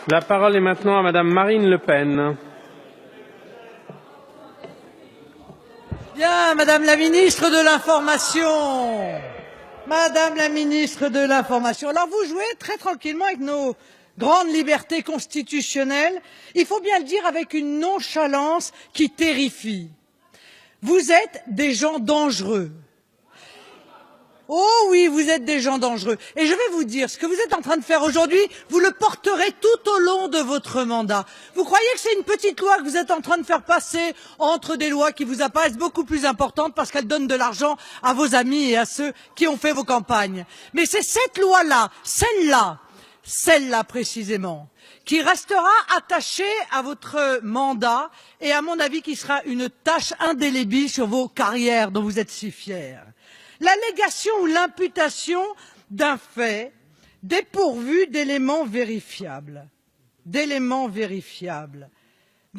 La parole est maintenant à Madame Marine Le Pen. Bien, Madame la Ministre de l'Information. Madame la Ministre de l'Information. Alors vous jouez très tranquillement avec nos grandes libertés constitutionnelles. Il faut bien le dire avec une nonchalance qui terrifie. Vous êtes des gens dangereux. Oh oui, vous êtes des gens dangereux. Et je vais vous dire, ce que vous êtes en train de faire aujourd'hui, vous le porterez tout au long de votre mandat. Vous croyez que c'est une petite loi que vous êtes en train de faire passer entre des lois qui vous apparaissent beaucoup plus importantes parce qu'elles donnent de l'argent à vos amis et à ceux qui ont fait vos campagnes. Mais c'est cette loi-là, celle-là précisément, qui restera attachée à votre mandat et à mon avis qui sera une tache indélébile sur vos carrières dont vous êtes si fiers. L'allégation ou l'imputation d'un fait dépourvu d'éléments vérifiables, de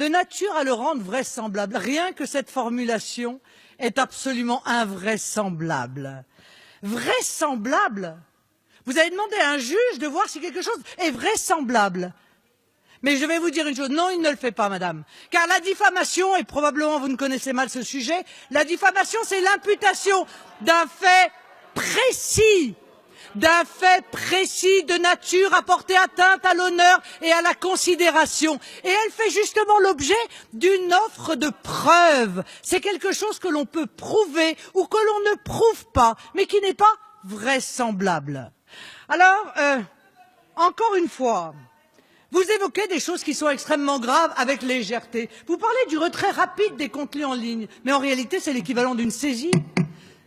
nature à le rendre vraisemblable. Rien que cette formulation est absolument invraisemblable. Vraisemblable? Vous avez demandé à un juge de voir si quelque chose est vraisemblable. Mais je vais vous dire une chose, non, il ne le fait pas, madame. Car la diffamation, et probablement vous ne connaissez mal ce sujet, la diffamation, c'est l'imputation d'un fait précis, de nature à porter atteinte à l'honneur et à la considération. Et elle fait justement l'objet d'une offre de preuve. C'est quelque chose que l'on peut prouver ou que l'on ne prouve pas, mais qui n'est pas vraisemblable. Alors, encore une fois, vous évoquez des choses qui sont extrêmement graves avec légèreté. Vous parlez du retrait rapide des contenus en ligne, mais en réalité c'est l'équivalent d'une saisie,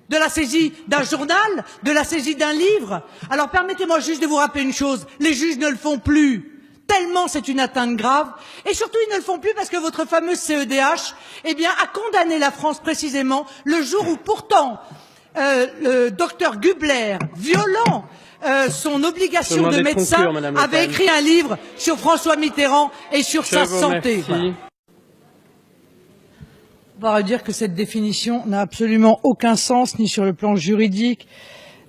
de la saisie d'un journal, de la saisie d'un livre. Alors permettez-moi juste de vous rappeler une chose, les juges ne le font plus, tellement c'est une atteinte grave, et surtout ils ne le font plus parce que votre fameuse CEDH a condamné la France précisément le jour où pourtant le docteur Gubler, violant son obligation de médecin, avait écrit un livre sur François Mitterrand et sur sa santé. Voilà. On va dire que cette définition n'a absolument aucun sens, ni sur le plan juridique,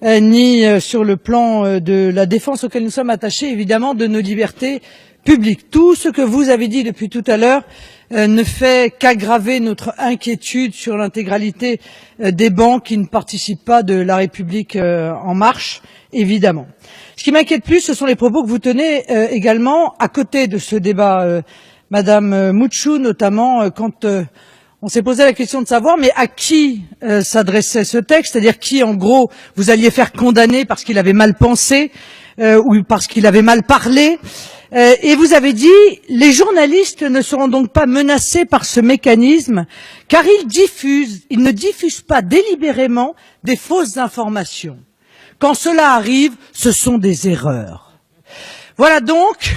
ni sur le plan de la défense auquel nous sommes attachés, évidemment, de nos libertés publiques. Tout ce que vous avez dit depuis tout à l'heure ne fait qu'aggraver notre inquiétude sur l'intégralité des bancs qui ne participent pas de la République en marche, évidemment. Ce qui m'inquiète plus, ce sont les propos que vous tenez également à côté de ce débat, Madame Mouchou, notamment quand on s'est posé la question de savoir mais à qui s'adressait ce texte, c'est-à-dire qui, en gros, vous alliez faire condamner parce qu'il avait mal pensé ou parce qu'il avait mal parlé. Et vous avez dit, les journalistes ne seront donc pas menacés par ce mécanisme, car ils ne diffusent pas délibérément des fausses informations. Quand cela arrive, ce sont des erreurs. Voilà donc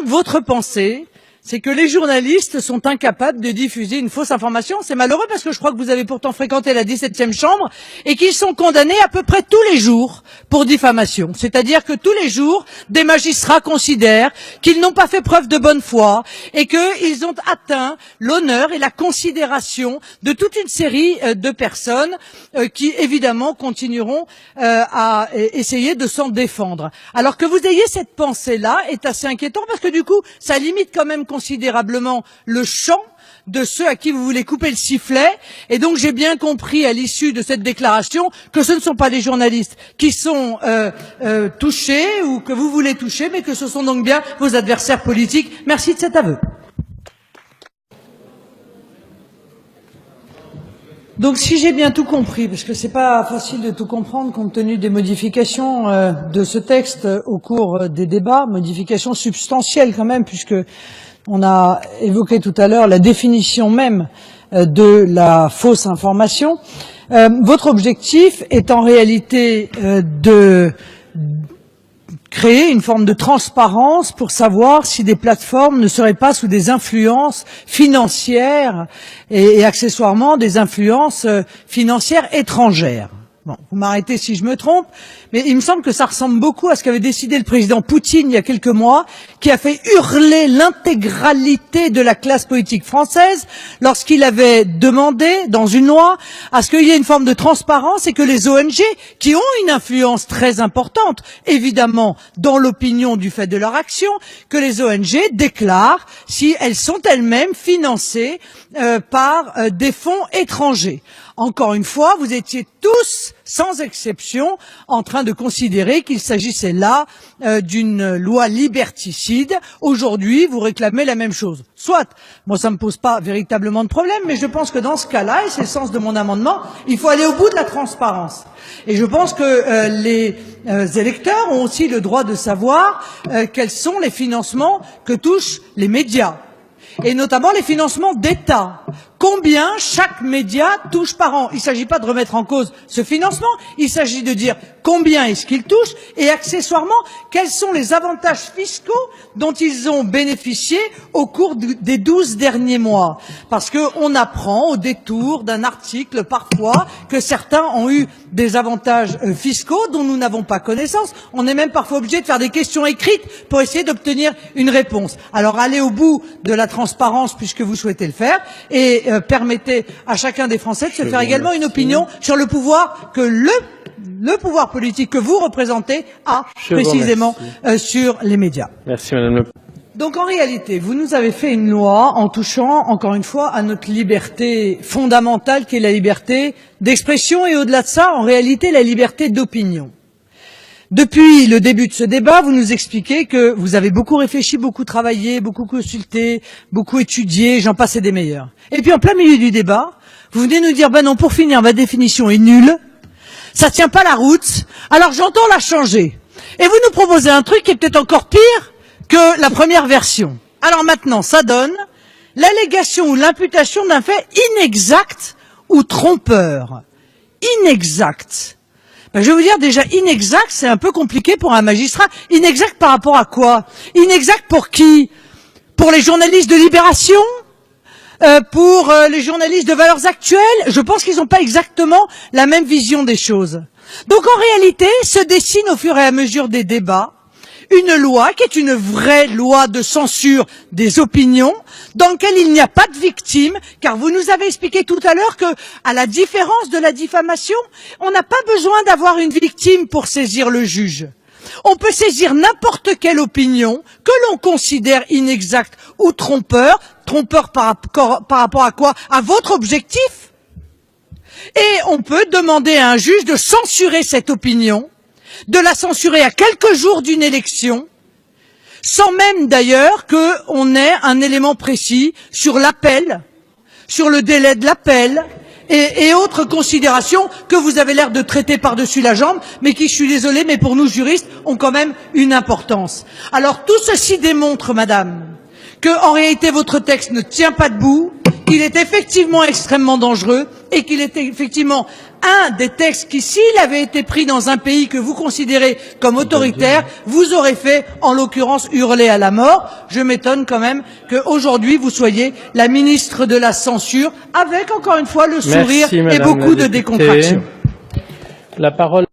votre pensée, c'est que les journalistes sont incapables de diffuser une fausse information. C'est malheureux parce que je crois que vous avez pourtant fréquenté la 17e chambre et qu'ils sont condamnés à peu près tous les jours pour diffamation. C'est-à-dire que tous les jours, des magistrats considèrent qu'ils n'ont pas fait preuve de bonne foi et qu'ils ont atteint l'honneur et la considération de toute une série de personnes qui, évidemment, continueront à essayer de s'en défendre. Alors que vous ayez cette pensée-là est assez inquiétant parce que du coup, ça limite quand même considérablement le champ de ceux à qui vous voulez couper le sifflet. Et donc j'ai bien compris à l'issue de cette déclaration que ce ne sont pas les journalistes qui sont touchés ou que vous voulez toucher, mais que ce sont donc bien vos adversaires politiques. Merci de cet aveu. Donc si j'ai bien tout compris, parce que c'est pas facile de tout comprendre compte tenu des modifications de ce texte au cours des débats, modifications substantielles quand même, puisque on a évoqué tout à l'heure la définition même de la fausse information. Votre objectif est en réalité de créer une forme de transparence pour savoir si des plateformes ne seraient pas sous des influences financières et accessoirement des influences financières étrangères. Bon, vous m'arrêtez si je me trompe, mais il me semble que ça ressemble beaucoup à ce qu'avait décidé le président Poutine il y a quelques mois, qui a fait hurler l'intégralité de la classe politique française lorsqu'il avait demandé, dans une loi, à ce qu'il y ait une forme de transparence et que les ONG, qui ont une influence très importante, évidemment, dans l'opinion du fait de leur action, que les ONG déclarent si elles sont elles-mêmes financées par des fonds étrangers. Encore une fois, vous étiez tous, sans exception, en train de considérer qu'il s'agissait là d'une loi liberticide. Aujourd'hui, vous réclamez la même chose. Soit, moi ça me pose pas véritablement de problème, mais je pense que dans ce cas-là, et c'est le sens de mon amendement, il faut aller au bout de la transparence. Et je pense que les électeurs ont aussi le droit de savoir quels sont les financements que touchent les médias, et notamment les financements d'État. Combien chaque média touche par an? Il ne s'agit pas de remettre en cause ce financement, il s'agit de dire combien est-ce qu'ils touchent et accessoirement quels sont les avantages fiscaux dont ils ont bénéficié au cours des 12 derniers mois. Parce qu'on apprend au détour d'un article parfois que certains ont eu des avantages fiscaux dont nous n'avons pas connaissance. On est même parfois obligé de faire des questions écrites pour essayer d'obtenir une réponse. Alors allez au bout de la transparence puisque vous souhaitez le faire et permettez à chacun des Français de se faire également une opinion sur le pouvoir que le pouvoir politique que vous représentez a précisément sur les médias. Merci Madame Le Pen. Donc en réalité, vous nous avez fait une loi en touchant, encore une fois, à notre liberté fondamentale qui est la liberté d'expression et au-delà de ça, en réalité, la liberté d'opinion. Depuis le début de ce débat, vous nous expliquez que vous avez beaucoup réfléchi, beaucoup travaillé, beaucoup consulté, beaucoup étudié, j'en passe et des meilleurs. Et puis en plein milieu du débat, vous venez nous dire, ben non, pour finir, ma définition est nulle, ça tient pas la route, alors j'entends la changer. Et vous nous proposez un truc qui est peut-être encore pire que la première version. Alors maintenant, ça donne l'allégation ou l'imputation d'un fait inexact ou trompeur. Inexact. Ben, je vais vous dire déjà, inexact, c'est un peu compliqué pour un magistrat. Inexact par rapport à quoi? Inexact pour qui? Pour les journalistes de Libération? Pour les journalistes de Valeurs Actuelles? Je pense qu'ils n'ont pas exactement la même vision des choses. Donc en réalité, se dessine au fur et à mesure des débats une loi qui est une vraie loi de censure des opinions, dans laquelle il n'y a pas de victime, car vous nous avez expliqué tout à l'heure que, à la différence de la diffamation, on n'a pas besoin d'avoir une victime pour saisir le juge. On peut saisir n'importe quelle opinion que l'on considère inexacte ou trompeur par rapport à quoi? À votre objectif. Et on peut demander à un juge de censurer cette opinion, de la censurer à quelques jours d'une élection, sans même d'ailleurs qu'on ait un élément précis sur l'appel, sur le délai de l'appel et autres considérations que vous avez l'air de traiter par-dessus la jambe, mais qui, je suis désolé, mais pour nous juristes, ont quand même une importance. Alors tout ceci démontre, madame, que en réalité votre texte ne tient pas debout, qu'il est effectivement extrêmement dangereux et qu'il est effectivement un des textes qui, s'il avait été pris dans un pays que vous considérez comme autoritaire, vous aurait fait, en l'occurrence, hurler à la mort. Je m'étonne quand même qu'aujourd'hui, vous soyez la ministre de la censure, avec, encore une fois, le sourire et beaucoup de décontraction. La parole